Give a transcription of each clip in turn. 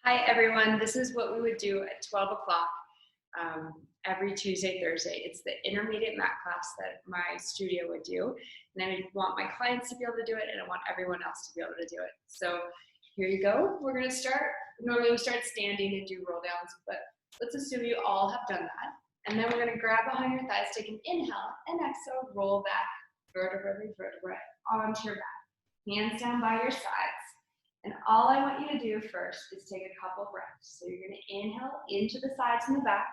Hi everyone, this is what we would do at 12 o'clock every Tuesday, Thursday. It's the intermediate mat class that my studio would do. And I want my clients to be able to do it, and I want everyone else to be able to do it. So here you go. We're gonna start. Normally we start standing and do roll downs, but let's assume you all have done that. And then we're gonna grab behind your thighs, take an inhale and exhale, roll back, vertebra by vertebra onto your back. Hands down by your sides. And all I want you to do first is take a couple breaths. So you're going to inhale into the sides and the back.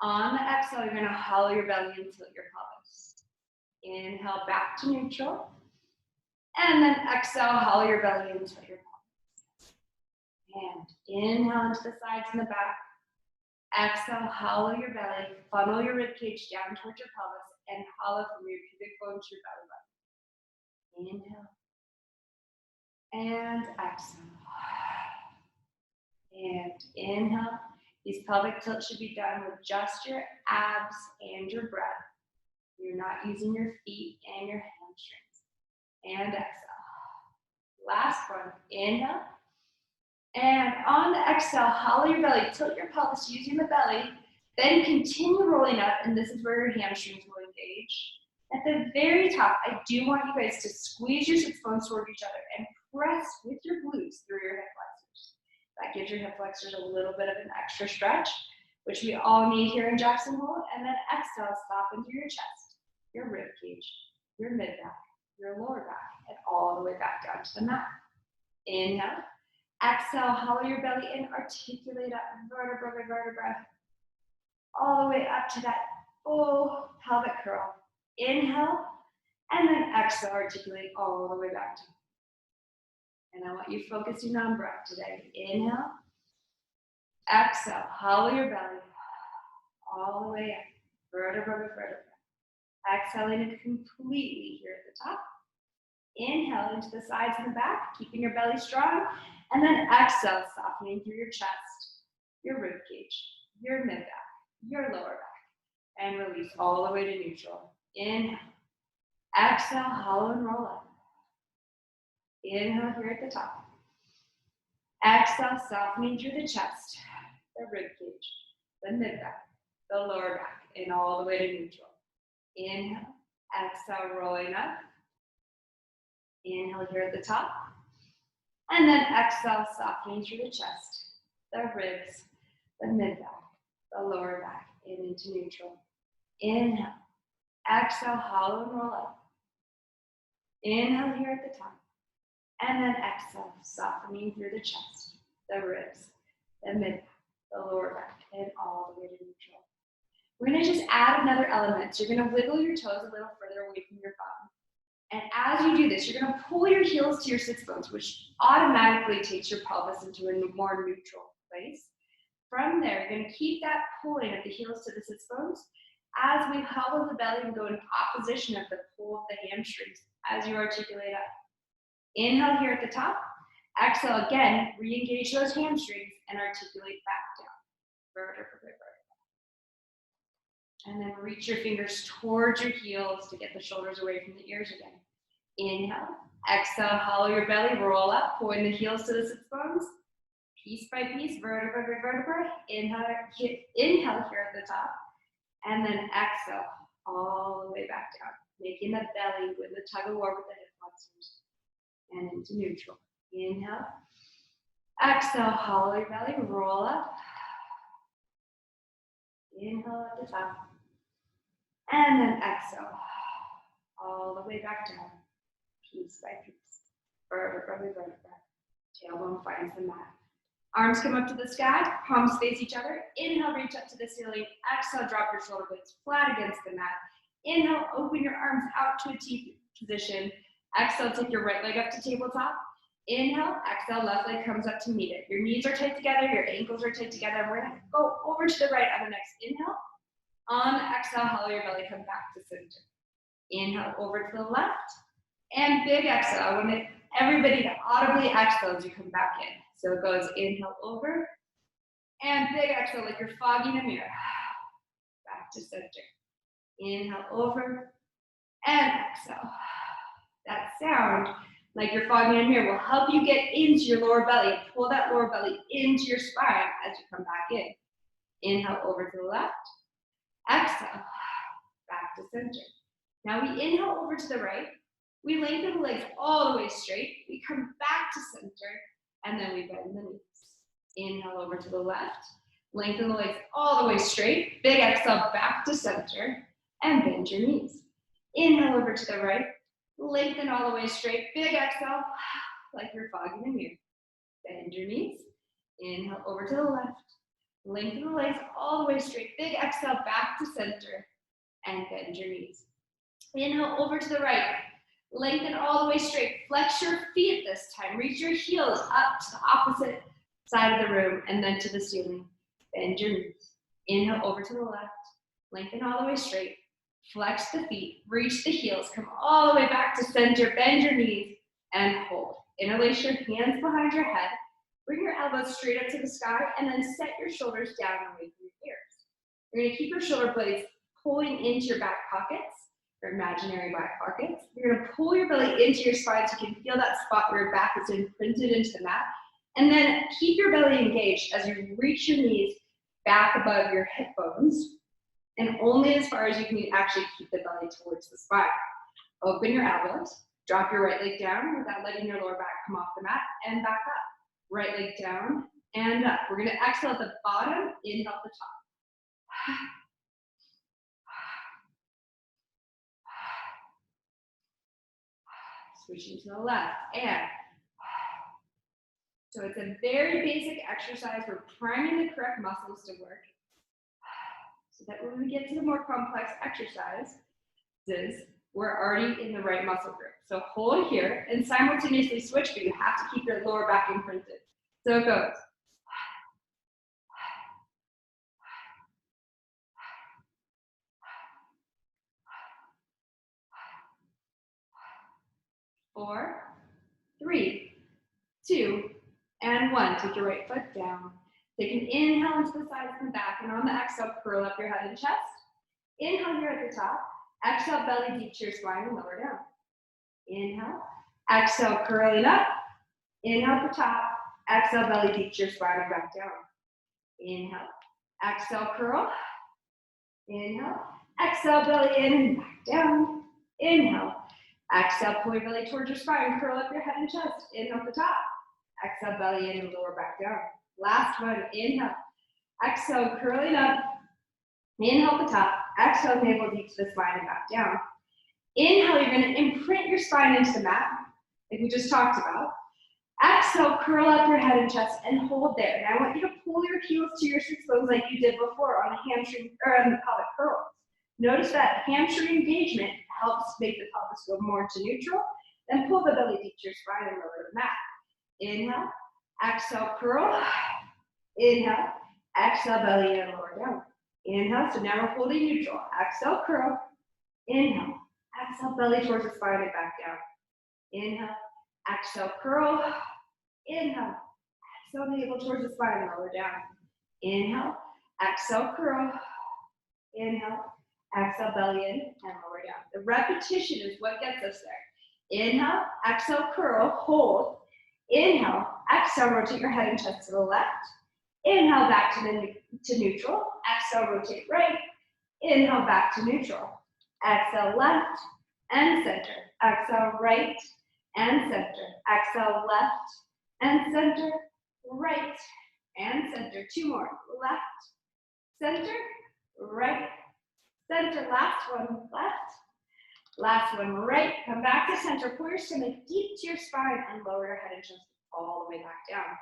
On the exhale, you're going to hollow your belly and tilt your pelvis. Inhale back to neutral. And then exhale, hollow your belly and tilt your pelvis. And inhale into the sides and the back. Exhale, hollow your belly, funnel your rib cage down towards your pelvis, and hollow from your pubic bone to your belly button. Inhale. And exhale. And inhale. These pelvic tilts should be done with just your abs and your breath. You're not using your feet and your hamstrings. And exhale. Last one. Inhale. And on the exhale, hollow your belly, tilt your pelvis using the belly. Then continue rolling up, and this is where your hamstrings will engage. At the very top, I do want you guys to squeeze your sits bones toward each other and press with your glutes through your hip flexors. That gives your hip flexors a little bit of an extra stretch, which we all need here in Jackson Hole. And then exhale, soften through your chest, your rib cage, your mid back, your lower back, and all the way back down to the mat. Inhale. Exhale, hollow your belly and articulate up vertebra by vertebra, all the way up to that full pelvic curl. Inhale, and then exhale, articulate all the way back to. And I want you focusing on breath today. Inhale, exhale, hollow your belly, all the way up, vertebra by vertebra. Exhaling it completely here at the top. Inhale into the sides and the back, keeping your belly strong. And then exhale, softening through your chest, your rib cage, your mid back, your lower back. And release all the way to neutral. Inhale. Exhale, hollow and roll up. Inhale here at the top. Exhale, softening through the chest, the rib cage, the mid back, the lower back, and all the way to neutral. Inhale. Exhale, rolling up. Inhale here at the top. And then exhale, softening through the chest, the ribs, the mid back, the lower back, and into neutral. Inhale. Exhale, hollow and roll up. Inhale here at the top. And then exhale, softening through the chest, the ribs, the mid back, the lower back, and all the way to neutral. We're going to just add another element. So you're going to wiggle your toes a little further away from your bum. And as you do this, you're going to pull your heels to your sits bones, which automatically takes your pelvis into a more neutral place. From there, you're going to keep that pulling of the heels to the sits bones as we hollow the belly and go in opposition of the pull of the hamstrings as you articulate up. Inhale here at the top. Exhale again, re-engage those hamstrings and articulate back down. Vertebra by vertebra. And then reach your fingers towards your heels to get the shoulders away from the ears again. Inhale. Exhale, hollow your belly, roll up, pulling the heels to the sits bones. Piece by piece, vertebra by vertebra. Inhale here at the top. And then exhale all the way back down, making the belly with the tug of war with the hip flexors. And into neutral. Inhale. Exhale, hollow your belly, roll up. Inhale at the top. And then exhale, all the way back down, piece by piece, vertebra by vertebra. Tailbone finds the mat. Arms come up to the sky, palms face each other. Inhale, reach up to the ceiling. Exhale, drop your shoulder blades flat against the mat. Inhale, open your arms out to a T position. Exhale, take your right leg up to tabletop. Inhale, exhale, left leg comes up to meet it. Your knees are tight together, your ankles are tight together. And we're gonna go over to the right on the next inhale. On the exhale, hollow your belly, come back to center. Inhale, over to the left. And big exhale. I want everybody to audibly exhale as you come back in. So it goes inhale over. And big exhale like you're fogging a mirror. Back to center. Inhale over. And exhale. That sound like you're fogging in here, will help you get into your lower belly and pull that lower belly into your spine as you come back in. Inhale over to the left. Exhale, back to center. Now we inhale over to the right. We lengthen the legs all the way straight. We come back to center, and then we bend the knees. Inhale over to the left. Lengthen the legs all the way straight. Big exhale back to center, and bend your knees. Inhale over to the right. Lengthen all the way straight. Big exhale, like you're fogging a mirror. Bend your knees. Inhale over to the left. Lengthen the legs all the way straight. Big exhale back to center, and bend your knees. Inhale over to the right. Lengthen all the way straight. Flex your feet this time. Reach your heels up to the opposite side of the room and then to the ceiling. Bend your knees. Inhale over to the left. Lengthen all the way straight. Flex the feet. Reach the heels. Come all the way back to center. Bend your knees and hold. Interlace your hands behind your head. Bring your elbows straight up to the sky and then set your shoulders down away from your ears. You're going to keep your shoulder blades pulling into your back pockets, your imaginary back pockets. You're going to pull your belly into your spine so you can feel that spot where your back is imprinted into the mat. And then keep your belly engaged as you reach your knees back above your hip bones, and only as far as you can actually keep the belly towards the spine. Open your elbows, drop your right leg down without letting your lower back come off the mat, and back up. Right leg down and up. We're going to exhale at the bottom, inhale at the top. Switching to the left, and so it's a very basic exercise. We're priming the correct muscles to work so that when we get to the more complex exercises, we're already in the right muscle group. So hold here and simultaneously switch, but you have to keep your lower back imprinted. So it goes. 4, 3, 2, and 1. Take your right foot down. Take an inhale into the sides and back, and on the exhale, curl up your head and chest. Inhale here at the top. Exhale, belly deep to your spine and lower down. Inhale. Exhale, curling up. Inhale at the top. Exhale, belly deep to your spine and back down. Inhale. Exhale, curl. Inhale. Exhale, belly in and back down. Inhale. Exhale, pull your belly towards your spine. Curl up your head and chest. Inhale at the top. Exhale, belly in and lower back down. Last one. Inhale. Exhale, curling up. Inhale at the top. Exhale, navel deep to the spine and back down. Inhale, you're going to imprint your spine into the mat, like we just talked about. Exhale, curl up your head and chest and hold there. And I want you to pull your heels to your sits bones like you did before on the hamstring or on the pelvic curls. Notice that hamstring engagement helps make the pelvis go more to neutral. Then pull the belly deep to your spine and lower the mat. Inhale, exhale, curl. Inhale, exhale, belly in, lower down. Inhale, so now we're holding neutral. Exhale, curl. Inhale, exhale, belly towards the spine and back down. Inhale, exhale, curl. Inhale, exhale, navel towards the spine and lower down. Inhale, exhale, curl. Inhale, exhale, belly in and lower down. The repetition is what gets us there. Inhale, exhale, curl, hold. Inhale, exhale, rotate your head and chest to the left. Inhale, back to neutral. Exhale, rotate right. Inhale, back to neutral. Exhale, left and center. Exhale, right and center. Exhale, left and center. Right and center. 2 more. Left, center, right, center. Last one, left. Last one, right. Come back to center. Pull your stomach deep to your spine and lower your head and chest all the way back down.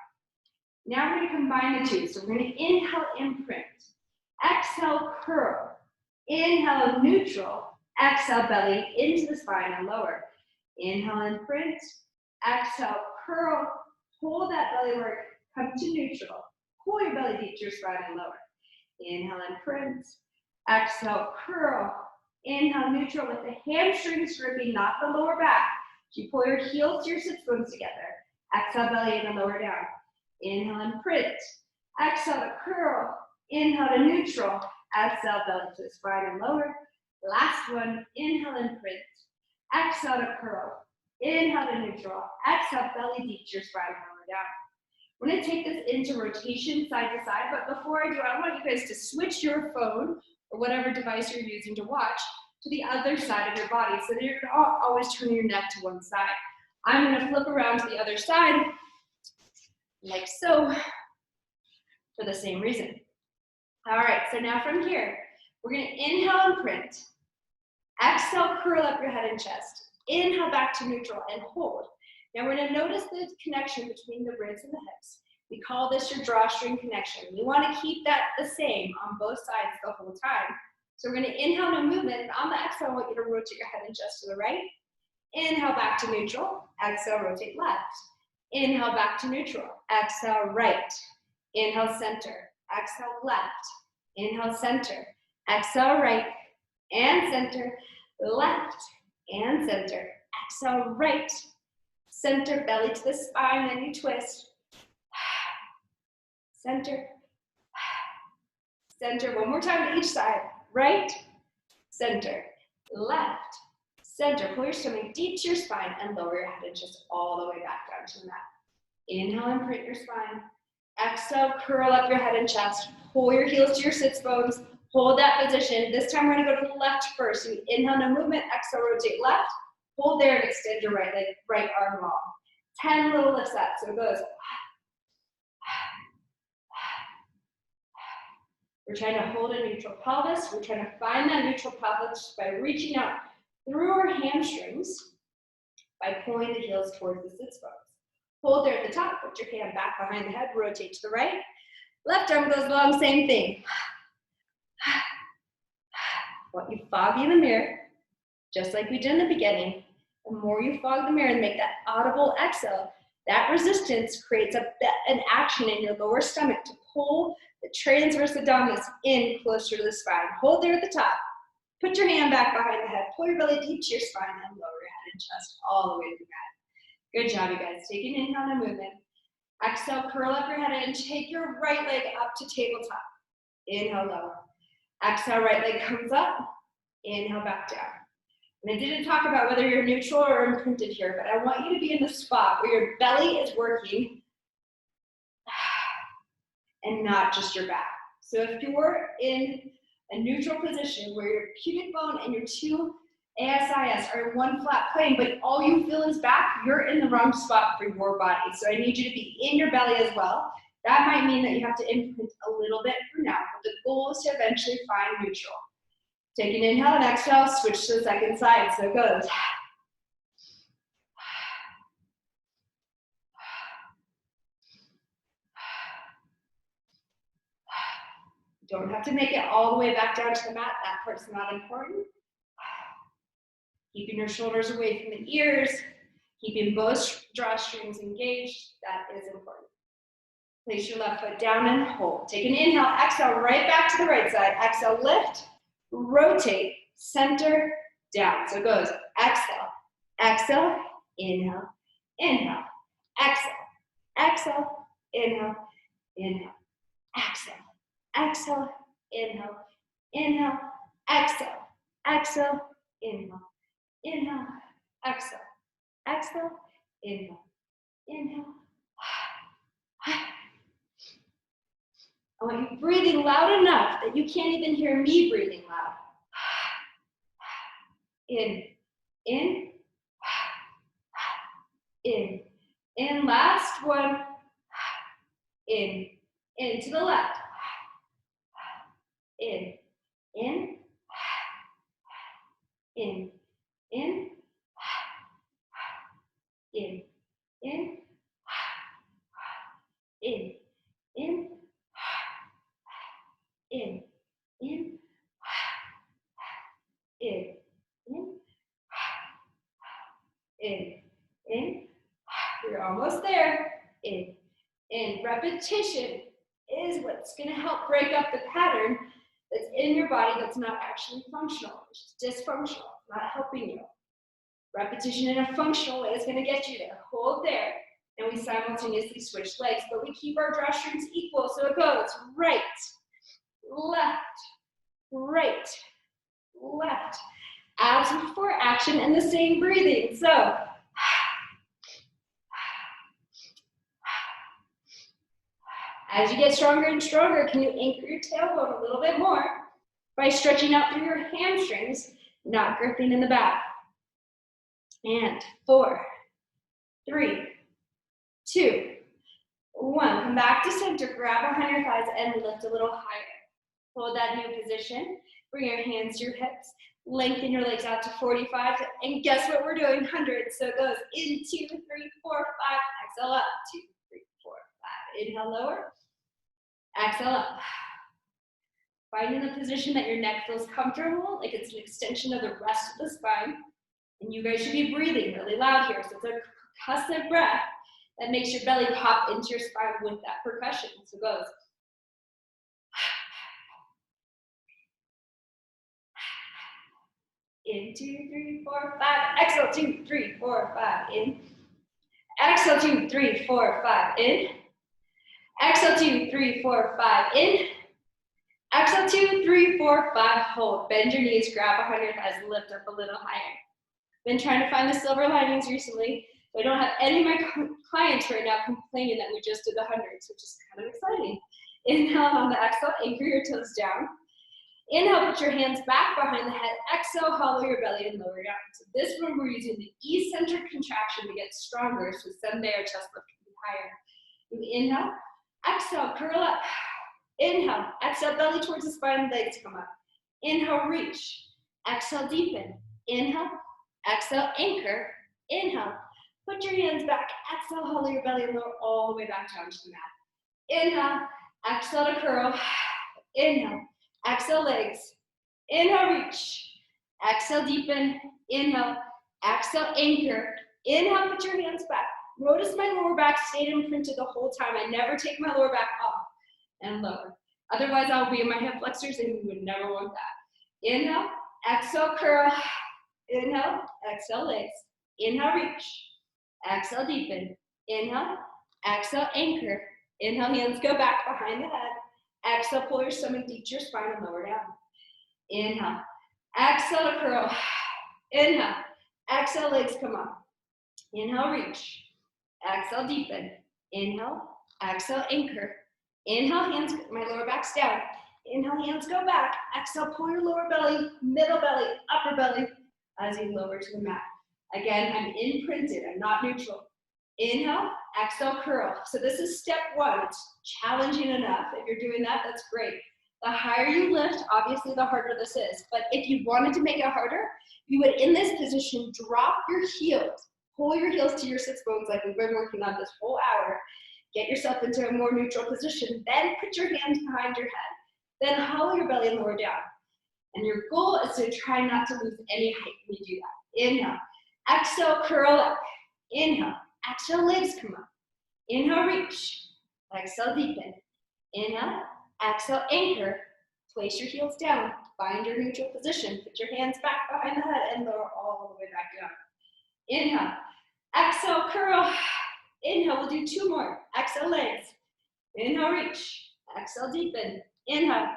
Now we're going to combine the two. So we're going to inhale, imprint. Exhale, curl. Inhale, neutral. Exhale, belly into the spine and lower. Inhale, imprint. Exhale, curl. Hold that belly work. Come to neutral. Pull your belly deep to your spine and lower. Inhale, imprint. Exhale, curl. Inhale, neutral with the hamstrings gripping, not the lower back. So you pull your heels to your sits bones together. Exhale, belly in and lower down. Inhale, imprint. Exhale to curl. Inhale to neutral. Exhale, belly to the spine and lower. Last one, inhale, imprint. Exhale to curl. Inhale to neutral. Exhale, belly deep to your spine, lower down. We're going to take this into rotation side to side, but before I do, I want you guys to switch your phone or whatever device you're using to watch to the other side of your body so that you're not always turning your neck to one side. I'm going to flip around to the other side, like so, for the same reason. All right, so now from here, we're going to inhale and print. Exhale, curl up your head and chest. Inhale back to neutral and hold. Now we're going to notice the connection between the ribs and the hips. We call this your drawstring connection. You want to keep that the same on both sides the whole time. So we're going to inhale no movement, and on the exhale, I want you to rotate your head and chest to the right. Inhale back to neutral. Exhale, rotate left. Inhale back to neutral. Exhale, right. Inhale, center. Exhale, left. Inhale, center. Exhale, right. And center. Left. And center. Exhale, right. Center, belly to the spine, then you twist. Center. Center, one more time to each side. Right, center, left, center. Pull your stomach deep to your spine and lower your head and chest all the way back down to the mat. Inhale and print your spine. Exhale, curl up your head and chest. Pull your heels to your sits bones. Hold that position. This time we're going to go to the left first. So you inhale, no movement. Exhale, rotate left. Hold there and extend your right leg, right arm long. 10 little lifts up. So it goes. We're trying to hold a neutral pelvis. We're trying to find that neutral pelvis by reaching out through our hamstrings by pulling the heels towards the sits bones. Hold there at the top. Put your hand back behind the head. Rotate to the right. Left arm goes long. Same thing. Want you foggy in the mirror, just like we did in the beginning. The more you fog the mirror and make that audible exhale, that resistance creates an action in your lower stomach to pull the transverse abdominis in closer to the spine. Hold there at the top. Put your hand back behind the head. Pull your belly deep to your spine and lower your head and chest all the way to the mat. Good job, you guys. Take an inhale and movement. Exhale, curl up your head and take your right leg up to tabletop. Inhale, lower. Exhale, right leg comes up. Inhale, back down. And I didn't talk about whether you're neutral or imprinted here, but I want you to be in the spot where your belly is working and not just your back. So if you're in a neutral position where your pubic bone and your two ASIS are in one flat plane, but all you feel is back, you're in the wrong spot for your body. So I need you to be in your belly as well. That might mean that you have to imprint a little bit for now, but the goal is to eventually find neutral. Take an inhale and exhale, switch to the second side. So it goes. Don't have to make it all the way back down to the mat. That part's not important. Keeping your shoulders away from the ears, keeping both drawstrings engaged, that is important. Place your left foot down and hold. Take an inhale, exhale, right back to the right side. Exhale, lift, rotate, center, down. So it goes exhale, exhale, inhale, inhale, exhale, exhale, inhale, inhale, exhale, exhale, inhale, inhale, exhale, exhale, inhale, inhale, exhale, exhale, inhale, inhale. I want you breathing loud enough that you can't even hear me breathing loud. In, in, in, in. Last one. In to the left. In, in, in, in, in, in, in, in, in, in, in, in. You're almost there. In. Repetition is what's going to help break up the pattern that's in your body that's not actually functional. It's just dysfunctional, not helping you. Repetition in a functional way is going to get you there. Hold there. And we simultaneously switch legs, but we keep our drawstrings equal. So it goes right, left, right, left. As before, action and the same breathing. So As you get stronger and stronger, can you anchor your tailbone a little bit more by stretching out through your hamstrings, not gripping in the back. And 4, 3, 2, 1. Come back to center, grab behind your thighs and lift a little higher. Hold that new position. Bring your hands to your hips. Lengthen your legs out to 45. And guess what we're doing? 100. So it goes in 2, 3, 4, 5. Exhale up. 2, 3, 4, 5. Inhale, lower. Exhale up. Finding the position that your neck feels comfortable, like it's an extension of the rest of the spine. And you guys should be breathing really loud here. So it's a percussive breath that makes your belly pop into your spine with that percussion. So it goes. In 2, 3, 4, 5. Exhale, 2, 3, 4, 5. In. Exhale, 2, 3, 4, 5. In. Exhale, 2, 3, 4, 5. In. Exhale, 2, 3, 4, 5. Hold. Bend your knees, grab behind your thighs, lift up a little higher. Been trying to find the silver linings recently. So I don't have any of my clients right now complaining that we just did the hundreds, which is kind of exciting. Inhale on the exhale, anchor your toes down. Inhale, put your hands back behind the head. Exhale, hollow your belly and lower down. So this one we're using the eccentric contraction to get stronger, so someday our chest lift can be higher. You inhale, exhale, curl up. Inhale, exhale, belly towards the spine, legs come up. Inhale, reach. Exhale, deepen. Inhale, exhale, anchor. Inhale, put your hands back. Exhale, hollow your belly and lower all the way back down to the mat. Inhale, exhale to curl. Inhale. Exhale, legs. Inhale, reach. Exhale, deepen. Inhale. Exhale, anchor. Inhale, put your hands back. Notice my lower back stayed imprinted the whole time. I never take my lower back off and lower. Otherwise, I'll be in my hip flexors and we would never want that. Inhale, exhale, curl. Inhale, exhale, legs. Inhale, reach. Exhale, deepen. Inhale, exhale, anchor. Inhale, hands go back behind the head. Exhale, pull your stomach deep to your spine and lower down. Inhale. Exhale to curl. Inhale. Exhale, legs come up. Inhale, reach. Exhale, deepen. Inhale. Exhale, anchor. Inhale, hands, my lower back's down. Inhale, hands go back. Exhale, pull your lower belly, middle belly, upper belly as you lower to the mat. Again, I'm imprinted, I'm not neutral. Inhale, exhale, curl. So this is step 1. It's challenging enough. If you're doing that, that's great. The higher you lift, obviously the harder this is. But if you wanted to make it harder, you would, in this position, drop your heels. Pull your heels to your sits bones like we've been working on this whole hour. Get yourself into a more neutral position. Then put your hands behind your head. Then hollow your belly and lower down. And your goal is to try not to lose any height when you do that. Inhale. Exhale, curl up. Inhale. Exhale, legs come up. Inhale, reach. Exhale, deepen. Inhale, exhale, anchor. Place your heels down. Find your neutral position. Put your hands back behind the head and lower all the way back down. Inhale, exhale, curl. Inhale, we'll do 2 more. Exhale, legs. Inhale, reach. Exhale, deepen. Inhale,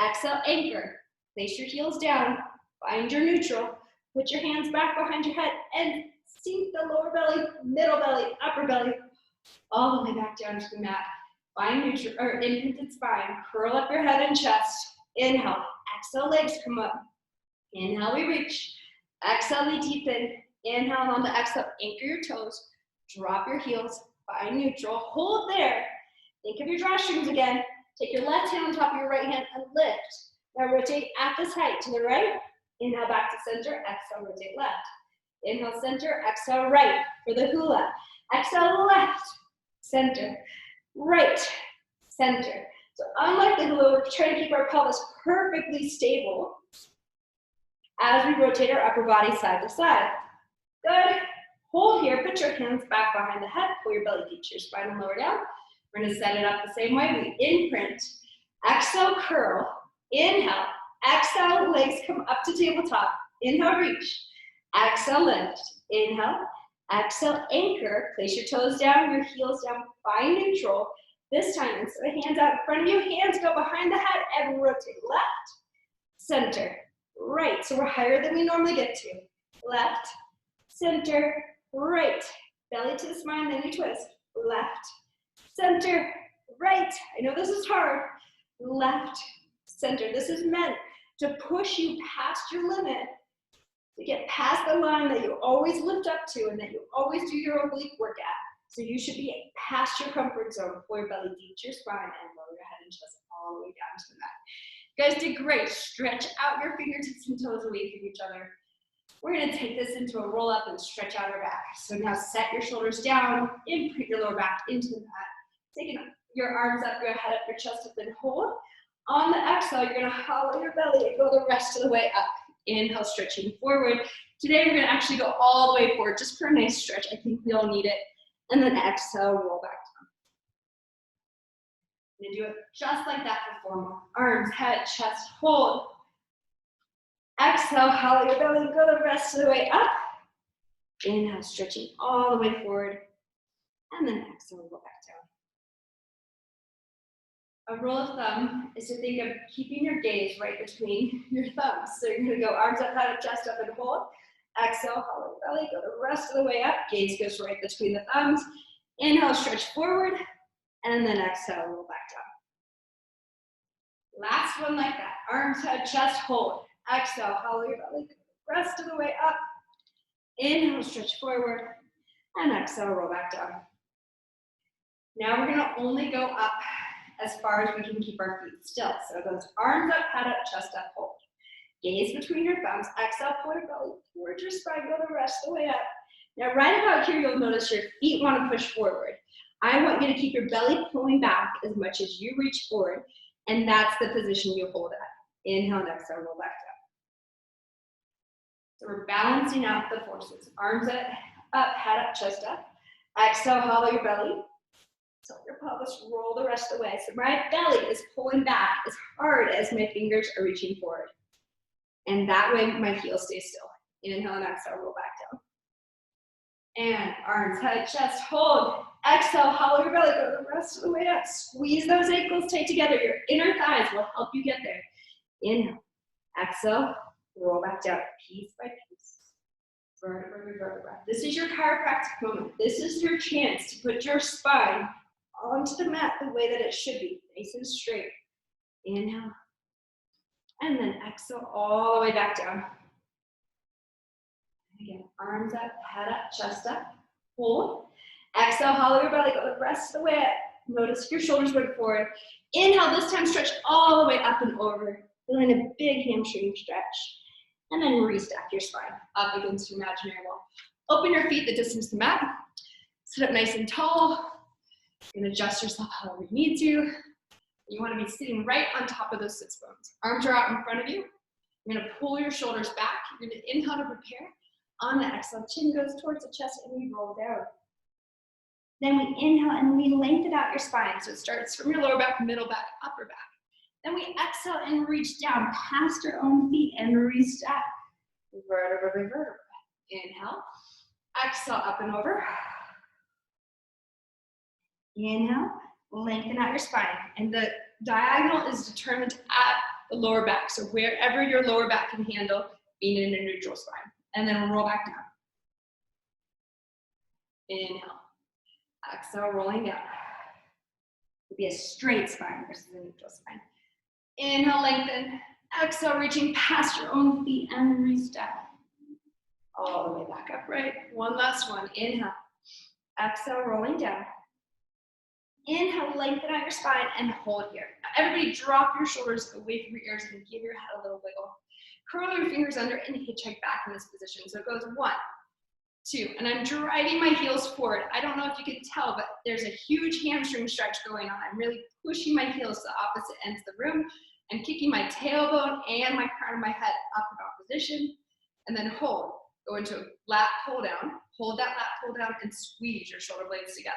exhale, anchor. Place your heels down. Find your neutral. Put your hands back behind your head and sink the lower belly, middle belly, upper belly, all the way back down to the mat. Find neutral or imprinted spine. Curl up your head and chest. Inhale. Exhale, legs come up. Inhale, we reach. Exhale, we deepen. Inhale, on the exhale, anchor your toes. Drop your heels. Find neutral. Hold there. Think of your drawstrings again. Take your left hand on top of your right hand and lift. Now rotate at this height to the right. Inhale, back to center. Exhale, rotate left. Inhale, center, exhale, right for the hula. Exhale, left, center, right, center. So unlike the hula, we're trying to keep our pelvis perfectly stable as we rotate our upper body side to side. Good. Hold here, put your hands back behind the head, pull your belly deep to your spine and lower down. We're gonna set it up the same way. We imprint, exhale, curl, inhale, exhale, legs come up to tabletop. Inhale, reach. Exhale, lift. Inhale. Exhale, anchor. Place your toes down, your heels down. Find neutral. This time, instead of hands out in front of you, hands go behind the head and rotate left, center, right. So we're higher than we normally get to. Left, center, right. Belly to the spine, then you twist. Left, center, right. I know this is hard. Left, center. This is meant to push you past your limit, to get past the line that you always lift up to and that you always do your oblique work at. So you should be past your comfort zone. Pull your belly deep to your spine and lower your head and chest all the way down to the mat. You guys did great. Stretch out your fingertips and toes away from each other. We're going to take this into a roll up and stretch out our back. So now set your shoulders down, imprint your lower back into the mat. Taking your arms up, your head up, your chest up, and hold. On the exhale, you're going to hollow your belly and go the rest of the way up. Inhale, stretching forward. Today, we're going to actually go all the way forward just for a nice stretch. I think we all need it. And then exhale, roll back down. You're going to do it just like that for 4 more. Arms, head, chest, hold. Exhale, hollow your belly and go the rest of the way up. Inhale, stretching all the way forward. And then exhale, roll back down. A rule of thumb is to think of keeping your gaze right between your thumbs. So you're going to go arms up, head up, chest up, and hold. Exhale, hollow your belly, go the rest of the way up. Gaze goes right between the thumbs. Inhale, stretch forward. And then exhale, roll back down. Last one like that. Arms, head, chest, hold. Exhale, hollow your belly, rest of the way up. Inhale, stretch forward, and exhale, roll back down. Now we're gonna only go up as far as we can keep our feet still. So it goes arms up, head up, chest up, hold. Gaze between your thumbs, exhale, pull your belly towards your spine, go the rest of the way up. Now right about here, you'll notice your feet wanna push forward. I want you to keep your belly pulling back as much as you reach forward, and that's the position you hold at. Inhale and exhale, roll back down. So we're balancing out the forces. Arms up, head up, chest up. Exhale, hollow your belly. Tilt your pelvis, roll the rest of the way. So my belly is pulling back as hard as my fingers are reaching forward. And that way my heels stay still. Inhale and exhale, roll back down. And arms, head, chest, hold. Exhale, hollow your belly, go the rest of the way up. Squeeze those ankles tight together. Your inner thighs will help you get there. Inhale, exhale, roll back down, piece by piece. Vertebra, vertebra. This is your chiropractic moment. This is your chance to put your spine onto the mat the way that it should be, nice and straight. Inhale, and then exhale all the way back down. Again, arms up, head up, chest up, hold. Exhale, hollow your belly, go the rest of the way up. Notice your shoulders went forward. Inhale, this time stretch all the way up and over. Feeling a big hamstring stretch. And then restack your spine up against your imaginary wall. Open your feet the distance to the mat. Sit up nice and tall. You can adjust yourself however you need to. You want to be sitting right on top of those sits bones. Arms are out in front of you. You're going to pull your shoulders back. You're going to inhale to prepare. On the exhale, chin goes towards the chest and we roll down. Then we inhale and we lengthen out your spine. So it starts from your lower back, middle back, upper back. Then we exhale and reach down past your own feet and restack. Vertebra by vertebra. Inhale. Exhale, up and over. Inhale. Lengthen out your spine. And the diagonal is determined at the lower back. So wherever your lower back can handle being in a neutral spine. And then roll back down. Inhale. Exhale, rolling down. It'll be a straight spine versus a neutral spine. Inhale, lengthen. Exhale, reaching past your own feet and restack. All the way back upright. One last one. Inhale. Exhale, rolling down. Inhale, lengthen out your spine and hold here. Now everybody drop your shoulders away from your ears and give your head a little wiggle. Curl your fingers under and hitchhike back in this position. So it goes 1, 2, and I'm driving my heels forward. I don't know if you can tell, but there's a huge hamstring stretch going on. I'm really pushing my heels to opposite ends of the room. I'm kicking my tailbone and my crown of my head up in opposition, and then hold. Go into a lat pull down. Hold that lat pull down and squeeze your shoulder blades together.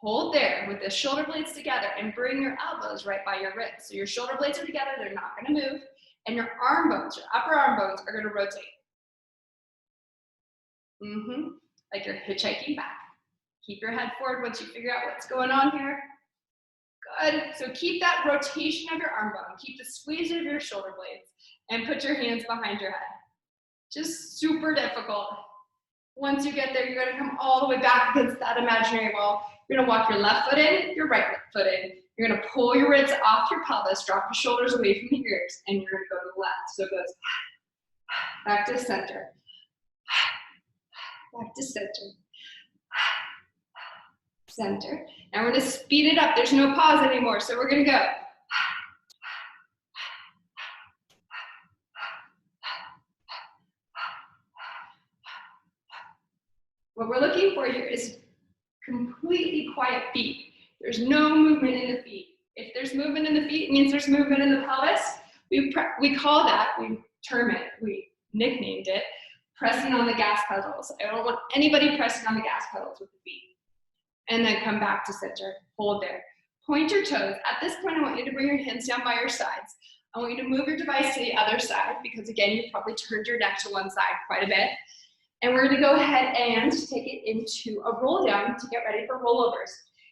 Hold there with the shoulder blades together and bring your elbows right by your wrists. So your shoulder blades are together, they're not gonna move, and your arm bones, your upper arm bones are gonna rotate. Like you're hitchhiking back. Keep your head forward once you figure out what's going on here. Good, so keep that rotation of your arm bone, keep the squeeze of your shoulder blades, and put your hands behind your head. Just super difficult. Once you get there, you're gonna come all the way back against that imaginary wall. You're gonna walk your left foot in, your right foot in. You're gonna pull your ribs off your pelvis, drop your shoulders away from the ears, and you're gonna go to the left. So it goes back to center, back to center, center. Now we're gonna speed it up. There's no pause anymore. So we're gonna go. What we're looking for here is completely quiet feet. There's no movement in the feet. If there's movement in the feet, it means there's movement in the pelvis. We call that, we term it, we nicknamed it, pressing on the gas pedals. I don't want anybody pressing on the gas pedals with the feet. And then come back to center, hold there. Point your toes. At this point, I want you to bring your hands down by your sides. I want you to move your device to the other side because again, you've probably turned your neck to one side quite a bit. And we're gonna go ahead and take it into a roll down to get ready for rollovers.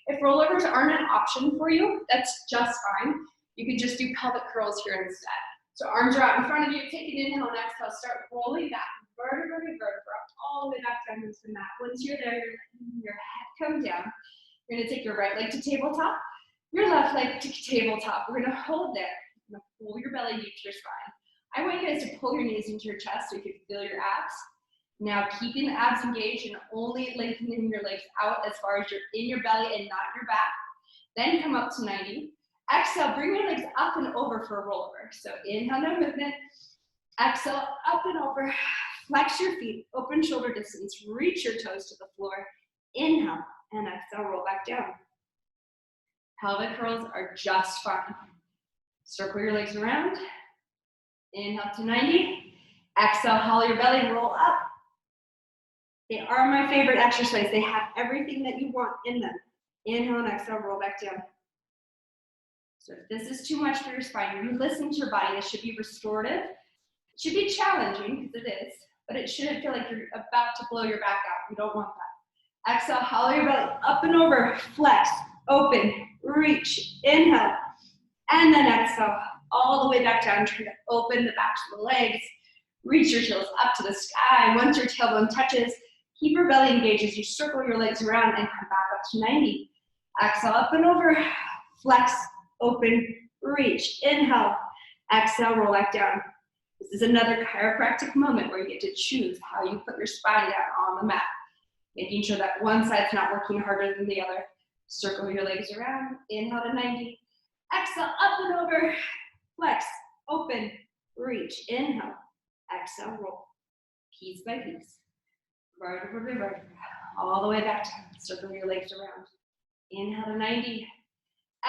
If rollovers aren't an option for you, that's just fine. You could just do pelvic curls here instead. So arms are out in front of you, take an inhale and exhale, start rolling back, vertebra to vertebra, all the way back down into the mat. Once you're there, your head comes down. You're gonna take your right leg to tabletop, your left leg to tabletop. We're gonna hold there. You're gonna pull your belly deep to your spine. I want you guys to pull your knees into your chest so you can feel your abs. Now keeping the abs engaged and only lengthening your legs out as far as you're in your belly and not your back. Then come up to 90. Exhale, bring your legs up and over for a rollover. So inhale, no movement. Exhale, up and over. Flex your feet, open shoulder distance, reach your toes to the floor. Inhale and exhale, roll back down. Pelvic curls are just fine. Circle your legs around. Inhale to 90. Exhale, hollow your belly, roll up. They are my favorite exercise. They have everything that you want in them. Inhale and exhale, roll back down. So if this is too much for your spine, you listen to your body. This should be restorative. It should be challenging, because it is, but it shouldn't feel like you're about to blow your back out. You don't want that. Exhale, hollow your belly, up and over, flex, open, reach, inhale, and then exhale, all the way back down. Try to open the backs of the legs, reach your heels up to the sky. Once your tailbone touches, keep your belly engaged as you circle your legs around and come back up to 90. Exhale, up and over, flex, open, reach, inhale, exhale, roll back down. This is another chiropractic moment where you get to choose how you put your spine down on the mat, making sure that one side's not working harder than the other. Circle your legs around, inhale to 90, exhale, up and over, flex, open, reach, inhale, exhale, roll, piece by piece, vertebra by vertebra, all the way back down. Circle your legs around, inhale to 90,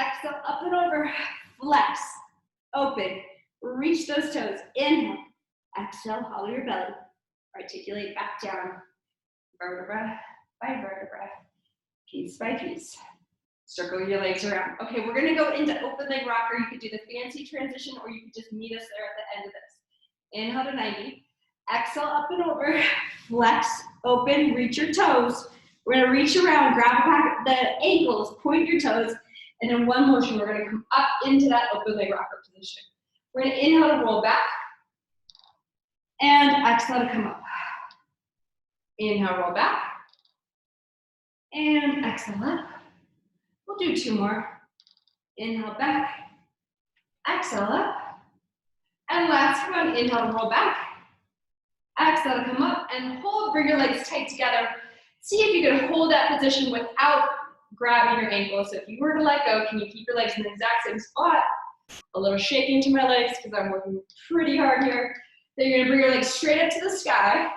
exhale, up and over, flex, open, reach those toes, inhale, exhale, hollow your belly, articulate back down, vertebra by vertebra, piece by piece. Circle your legs around. Okay, we're gonna go into open leg rocker. You could do the fancy transition or you could just meet us there at the end of this. Inhale to 90, exhale, up and over, flex, open, reach your toes. We're gonna reach around, grab back the ankles, point your toes, and in one motion, we're gonna come up into that open leg rocker position. We're gonna inhale to roll back, and exhale to come up. Inhale, roll back, and exhale up. We'll do two more. Inhale back, exhale up, and last one, inhale to roll back, exhale to come up, and hold, bring your legs tight together. See if you can hold that position without grabbing your ankles. So if you were to let go, can you keep your legs in the exact same spot? A little shaking to my legs because I'm working pretty hard here. Then you're gonna bring your legs straight up to the sky,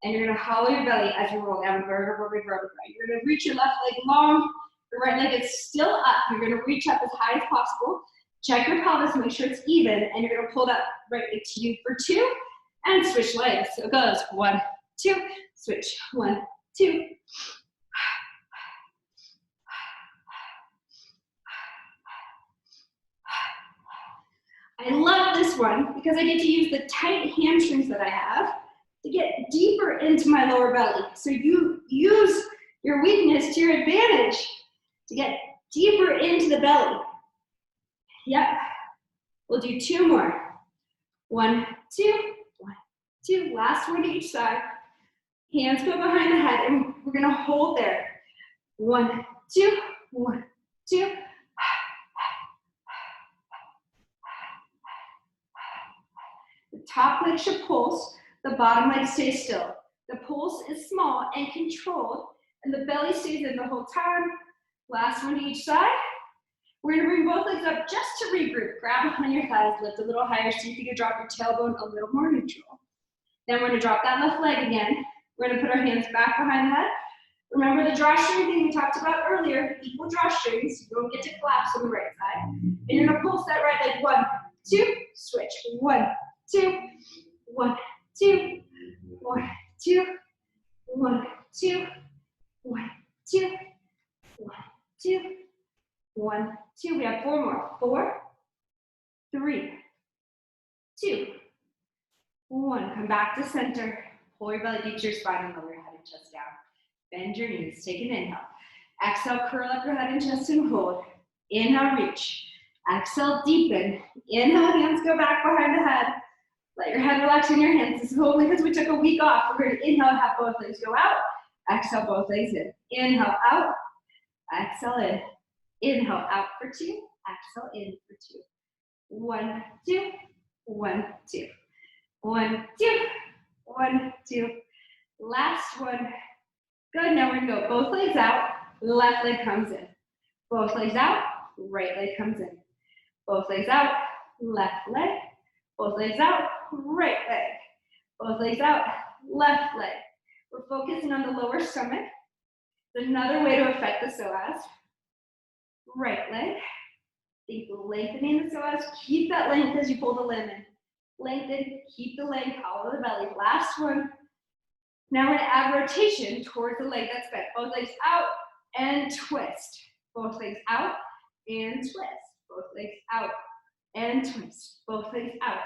and you're gonna hollow your belly as you roll down vertebra by vertebra. You're gonna reach your left leg long, your right leg is still up. You're gonna reach up as high as possible. Check your pelvis, make sure it's even, and you're gonna pull that right leg to you for 2, and switch legs. So it goes 1, 2, switch, 1, 2. I love this one because I get to use the tight hamstrings that I have to get deeper into my lower belly. So you use your weakness to your advantage to get deeper into the belly. Yep. We'll do 2 more. 1, 2, 1, 2. Last one to each side. Hands go behind the head, and we're gonna hold there. 1, 2, 1, 2. The top leg should pulse, the bottom leg stays still. The pulse is small and controlled, and the belly stays in the whole time. Last one to each side. We're gonna bring both legs up just to regroup. Grab behind your thighs, lift a little higher, see if you can drop your tailbone a little more neutral. Then we're gonna drop that left leg again. We're gonna put our hands back behind the head. Remember the drawstring thing we talked about earlier, equal drawstrings. You don't get to collapse on the right side. And you're gonna pulse that right leg. 1, 2, switch. 1, 2, 1, 2, 1, 2, 1, 2, 1, 2, 1, 2, 1, 2. We have 4 more. 4, 3, 2, 1. Come back to center. Pull your belly deep to your spine and lower your head and chest down. Bend your knees. Take an inhale. Exhale, curl up your head and chest and hold. Inhale, reach. Exhale, deepen. Inhale, hands go back behind the head. Let your head relax in your hands. This is only because we took a week off. We're going to inhale, have both legs go out. Exhale, both legs in. Inhale, out. Exhale, in. Inhale, out for 2. Exhale, in for 2. 1, 2, 1, 2. 1, 2, 1, 2. Last one. Good, now we're gonna go both legs out, left leg comes in. Both legs out, right leg comes in. Both legs out, left leg. Both legs out, right leg. Both legs out, left leg. We're focusing on the lower stomach. Another way to affect the psoas. Right leg. Think lengthening the psoas. Keep that length as you pull the limb in. Lengthen, keep the leg, hollow the belly. Last one. Now we're gonna add rotation towards the leg that's bent. Both legs out and twist. Both legs out and twist. Both legs out and twist. Both legs out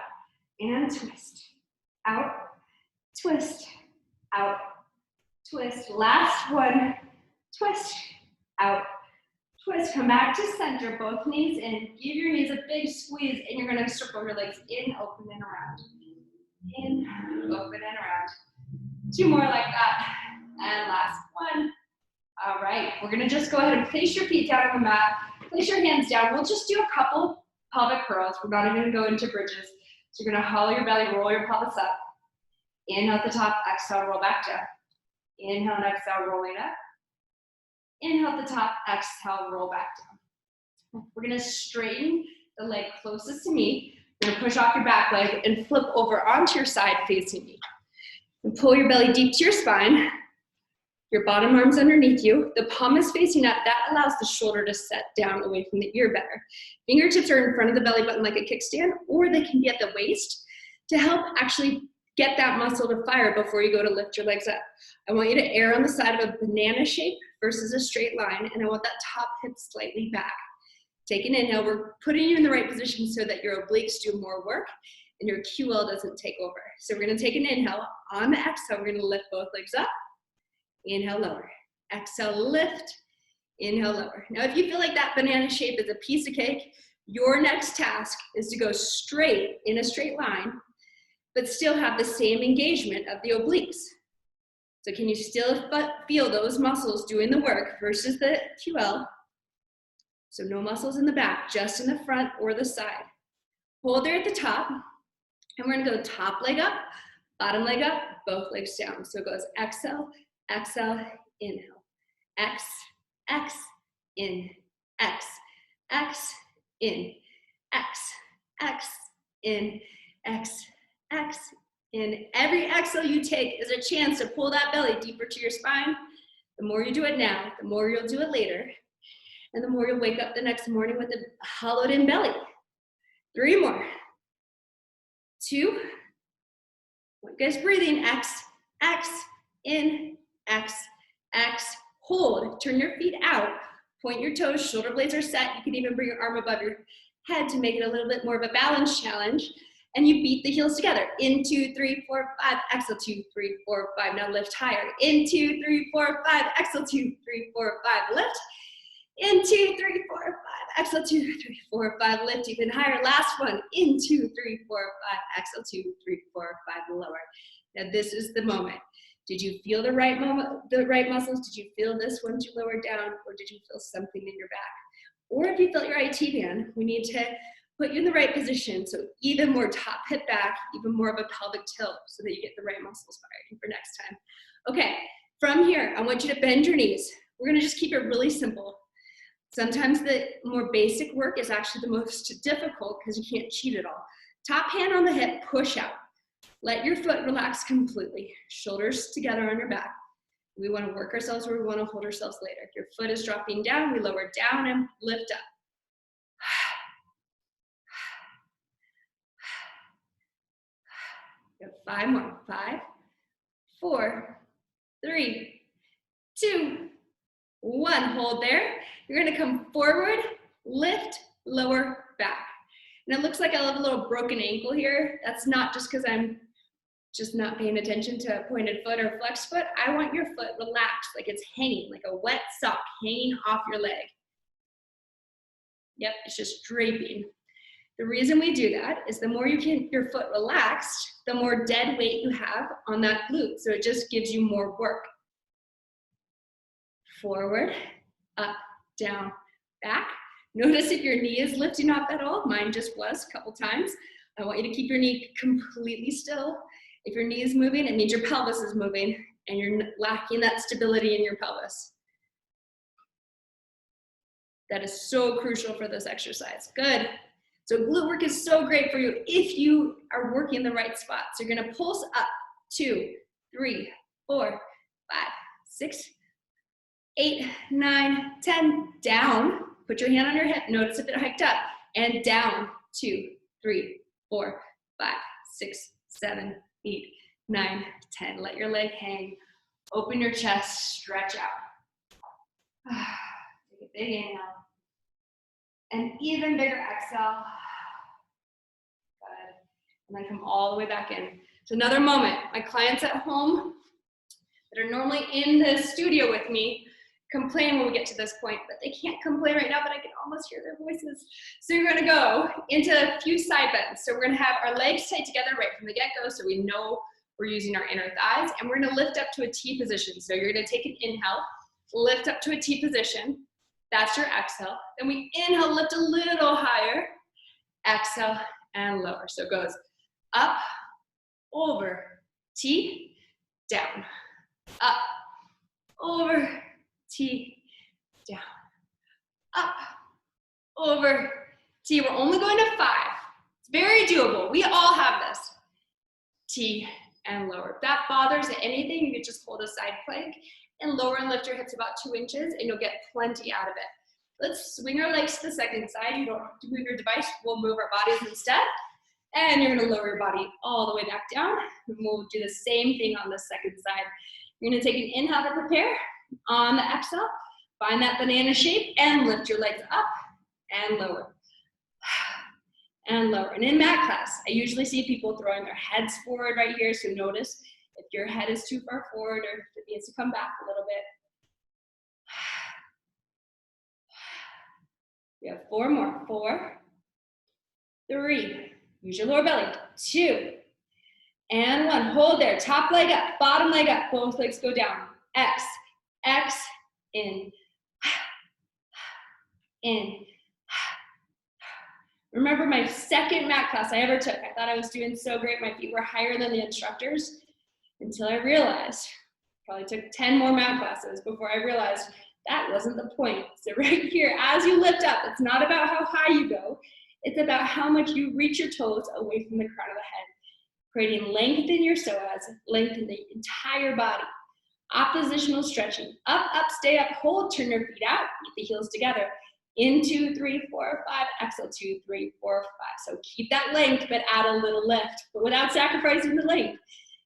and twist. Out, twist, out, twist. Last one, twist, out, twist. Come back to center, both knees in. Give your knees a big squeeze, and you're gonna circle your legs in, open, and around. In, open, and around. 2 more like that. And last one. All right, we're gonna just go ahead and place your feet down on the mat. Place your hands down. We'll just do a couple pelvic curls. We're not even gonna go into bridges. So you're gonna hollow your belly, roll your pelvis up. Inhale at the top, exhale, roll back down. Inhale and exhale, rolling up. Inhale at the top, exhale, roll back down. We're gonna straighten the leg closest to me. You're gonna push off your back leg and flip over onto your side facing me. And pull your belly deep to your spine. Your bottom arm's underneath you. The palm is facing up. That allows the shoulder to set down away from the ear better. Fingertips are in front of the belly button like a kickstand, or they can be at the waist to help actually get that muscle to fire before you go to lift your legs up. I want you to err on the side of a banana shape versus a straight line, and I want that top hip slightly back. Take an inhale. We're putting you in the right position so that your obliques do more work and your QL doesn't take over. So we're gonna take an inhale. On the exhale, we're gonna lift both legs up. Inhale, lower. Exhale, lift. Inhale, lower. Now, if you feel like that banana shape is a piece of cake, your next task is to go straight in a straight line, but still have the same engagement of the obliques. So can you still feel those muscles doing the work versus the QL? So no muscles in the back, just in the front or the side. Hold there at the top. And we're gonna go top leg up, bottom leg up, both legs down. So it goes exhale, exhale, inhale. X, X, in, X, X, in, X, X, in, X, X, in. Every exhale you take is a chance to pull that belly deeper to your spine. The more you do it now, the more you'll do it later. And the more you'll wake up the next morning with a hollowed in belly. 3 more. 2. Guys, breathing. X, X, in, X, X. Hold. Turn your feet out. Point your toes. Shoulder blades are set. You can even bring your arm above your head to make it a little bit more of a balance challenge. And you beat the heels together. In, 2, 3, 4, 5. Exhale, 2, 3, 4, 5. Now lift higher. In, 2, 3, 4, 5. Exhale, 2, 3, 4, 5. Lift. In, 2, 3, 4, 5. Exhale, 2, 3, 4, 5. Lift even higher. Last one. In, 2, 3, 4, 5. Exhale, 2, 3, 4, 5. Lower. Now this is the moment. Did you feel the right muscles? Did you feel this once you lowered down, or did you feel something in your back? Or if you felt your IT band, we need to put you in the right position. So even more top hip back, even more of a pelvic tilt so that you get the right muscles firing for next time. Okay, from here, I want you to bend your knees. We're gonna just keep it really simple. Sometimes the more basic work is actually the most difficult because you can't cheat at all. Top hand on the hip, push out. Let your foot relax completely. Shoulders together on your back. We want to work ourselves or we want to hold ourselves later. If your foot is dropping down, we lower down and lift up. We have 5 more. 5, 4, 3, 2, 1. Hold there. You're going to come forward, lift, lower, back. And it looks like I have a little broken ankle here. That's not just because I'm just not paying attention to a pointed foot or flexed foot. I want your foot relaxed, like it's hanging, like a wet sock hanging off your leg. Yep, it's just draping. The reason we do that is the more you can your foot relaxed, the more dead weight you have on that glute. So it just gives you more work. Forward, up, down, back. Notice if your knee is lifting up at all. Mine just was a couple times. I want you to keep your knee completely still. If your knee is moving, it means your pelvis is moving and you're lacking that stability in your pelvis. That is so crucial for this exercise. Good. So glute work is so great for you if you are working the right spots. You're gonna pulse up, 2, 3, 4, 5, 6, 8, 9, 10, down. Put your hand on your hip, notice if it hiked up, and down, 2, 3, 4, 5, 6, 7, 8, 9, 10. Let your leg hang. Open your chest, stretch out. Take a big inhale. An even bigger exhale. Good. And then come all the way back in. So another moment. My clients at home that are normally in the studio with me complain when we get to this point, but they can't complain right now, but I can almost hear their voices. So you're gonna go into a few side bends. So we're gonna have our legs tight together right from the get-go so we know we're using our inner thighs, and we're gonna lift up to a T position. So you're gonna take an inhale, lift up to a T position. That's your exhale. Then we inhale, lift a little higher, exhale, and lower. So it goes up, over, T, down, up, over, T, down, up, over, T. We're only going to 5. It's very doable. We all have this. T and lower. If that bothers anything, you can just hold a side plank and lower and lift your hips about 2 inches and you'll get plenty out of it. Let's swing our legs to the second side. You don't have to move your device. We'll move our bodies instead. And you're gonna lower your body all the way back down. And we'll do the same thing on the second side. You're gonna take an inhale to prepare. On the exhale, find that banana shape and lift your legs up and lower. And lower. And in mat class, I usually see people throwing their heads forward right here. So notice if your head is too far forward or if it needs to come back a little bit. We have 4 more. 4, 3, use your lower belly. 2, and 1. Hold there. Top leg up, bottom leg up. Both legs go down. X, X, in. Remember my second mat class I ever took. I thought I was doing so great. My feet were higher than the instructors until I realized, probably took 10 more mat classes before I realized that wasn't the point. So right here, as you lift up, it's not about how high you go. It's about how much you reach your toes away from the crown of the head, creating length in your psoas, length in the entire body. Oppositional stretching. Up, up, stay up, hold, turn your feet out, keep the heels together. In 2, 3, 4, 5, exhale, 2, 3, 4, 5. So keep that length, but add a little lift, but without sacrificing the length.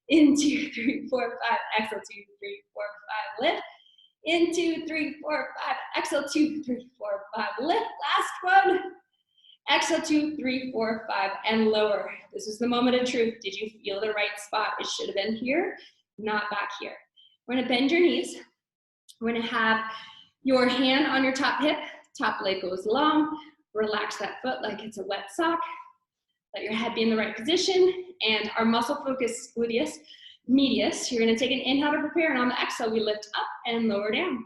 In 2, 3, 4, 5, exhale, 2, 3, 4, 5, lift. In 2, 3, 4, 5, exhale, 2, 3, 4, 5, lift. Last one. Exhale, 2, 3, 4, 5, and lower. This is the moment of truth. Did you feel the right spot? It should have been here, not back here. We're gonna bend your knees. We're gonna have your hand on your top hip, top leg goes long. Relax that foot like it's a wet sock. Let your head be in the right position, and our muscle focus gluteus medius. You're gonna take an inhale to prepare, and on the exhale, we lift up and lower down.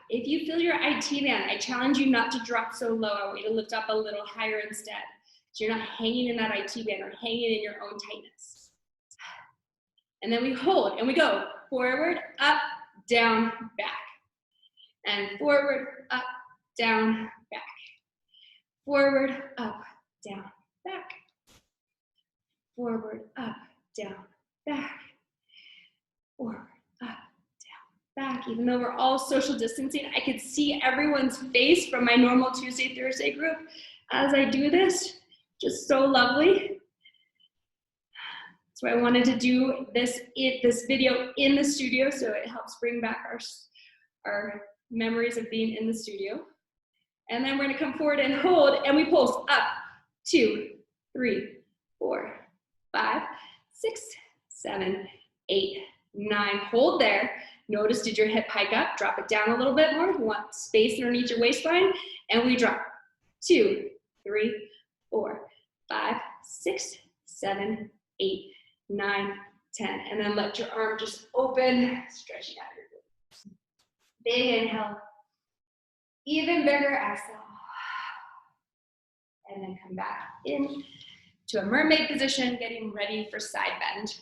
If you feel your IT band, I challenge you not to drop so low. I want you to lift up a little higher instead. So you're not hanging in that IT band or hanging in your own tightness. And then we hold and we go forward, up, down, back. And forward, up, down, back. Forward, up, down, back. Forward, up, down, back. Forward, up, back. Even though we're all social distancing, I could see everyone's face from my normal Tuesday, Thursday group as I do this. Just so lovely. So I wanted to do this video in the studio so it helps bring back our memories of being in the studio. And then we're gonna come forward and hold, and we pulse up, 2, 3, 4, 5, 6, 7, 8, 9. Hold there. Notice, did your hip hike up? Drop it down a little bit more. You want space underneath your waistline. And we drop 2, 3, 4, 5, 6, 7, 8, 9, 10. And then let your arm just open, stretching out your glutes. Big inhale. Even bigger exhale. And then come back in to a mermaid position, getting ready for side bend.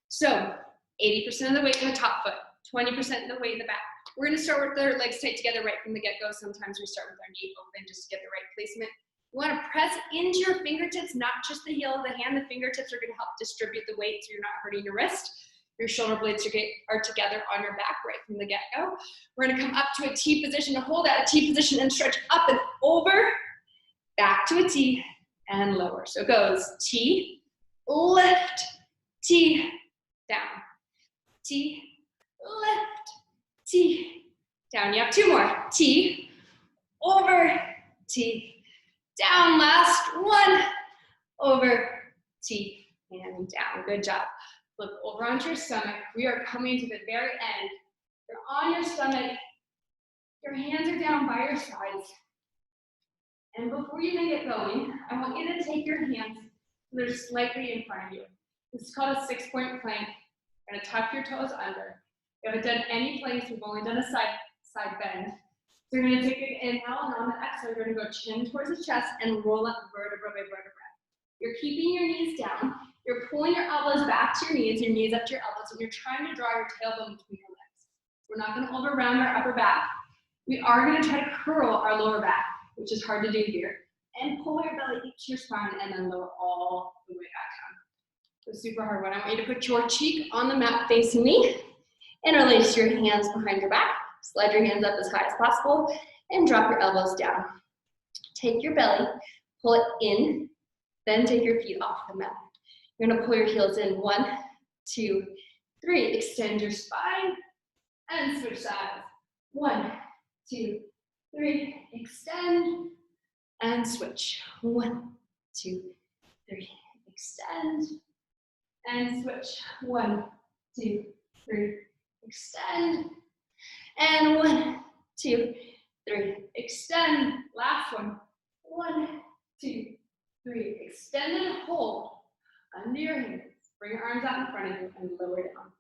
So 80% of the weight in the top foot, 20% of the weight in the back. We're gonna start with our legs tight together right from the get-go. Sometimes we start with our knee open just to get the right placement. You wanna press into your fingertips, not just the heel of the hand. The fingertips are gonna help distribute the weight so you're not hurting your wrist. Your shoulder blades are together on your back right from the get-go. We're gonna come up to a T position, to hold at a T position and stretch up and over, back to a T and lower. So it goes T, lift, T, down, T, lift, T, down. You have 2 more. T, over, T, down. Last one, over, T, and down. Good job. Flip over onto your stomach. We are coming to the very end. You're on your stomach. Your hands are down by your sides. And before you even get going, I want you to take your hands, they're slightly in front of you. This is called a 6-point plank. You're gonna tuck your toes under. You haven't done any planks, we've only done a side bend. So you're gonna take an inhale, and on the exhale, you're gonna go chin towards the chest and roll up vertebra by vertebra. You're keeping your knees down. You're pulling your elbows back to your knees up to your elbows, and you're trying to draw your tailbone between your legs. We're not gonna over round our upper back. We are gonna try to curl our lower back, which is hard to do here. And pull your belly to your spine and then lower all the way back down. So super hard one. I want you to put your cheek on the mat facing me. Interlace your hands behind your back. Slide your hands up as high as possible and drop your elbows down. Take your belly, pull it in, then take your feet off the mat. You're gonna pull your heels in. 1, 2, 3. Extend your spine and switch sides. 1, 2, 3. Extend and switch. 1, 2, 3. Extend and switch. 1, 2, 3. Extend and 1, 2, 3. Extend. Last one. 1, 2, 3. Extend and hold under your hands. Bring your arms out in front of you and lower down.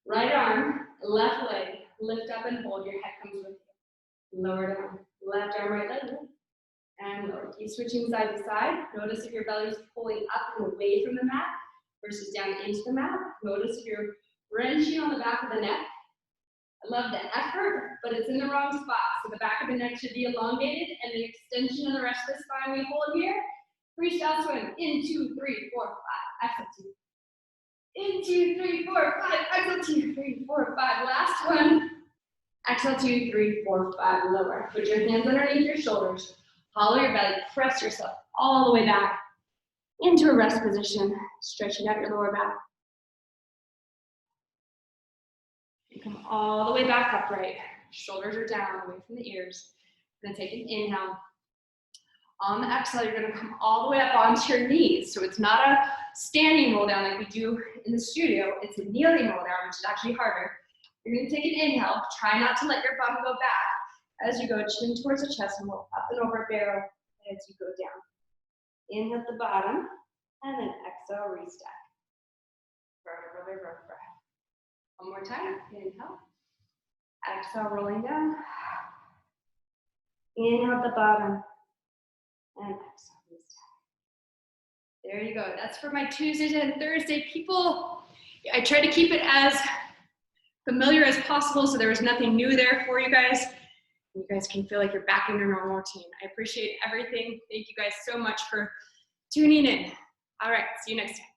Right arm, left leg, lift up and hold. Your head comes with you. Lower down. Left arm, right leg, and lower. Keep switching side to side. Notice if your belly is pulling up and away from the mat versus down into the mat. Notice if you're wrenching on the back of the neck. I love the effort, but it's in the wrong spot. So the back of the neck should be elongated, and the extension of the rest of the spine we hold here. Freestyle swim. In 2, 3, 4, 5. Exhale 2. In 2, 3, 4, 5. Exhale 2, 3, 4, 5. Last one. Exhale 2, 3, 4, 5. Lower. Put your hands underneath your shoulders. Hollow your belly. Press yourself all the way back into a rest position. Stretching out your lower back. And come all the way back upright. Shoulders are down, away from the ears. Then take an inhale. On the exhale, you're gonna come all the way up onto your knees. So it's not a standing roll down like we do in the studio. It's a kneeling roll down, which is actually harder. You're gonna take an inhale. Try not to let your bum go back as you go chin towards the chest and roll up and over a barrel as you go down. Inhale at the bottom, and then exhale, restack. Brother. One more time, inhale. Exhale, rolling down. Inhale at the bottom, and exhale, restack. There you go. That's for my Tuesdays and Thursday people. I try to keep it as familiar as possible so there was nothing new there for you guys. You guys can feel like you're back in your normal routine. I appreciate everything. Thank you guys so much for tuning in. All right, see you next time.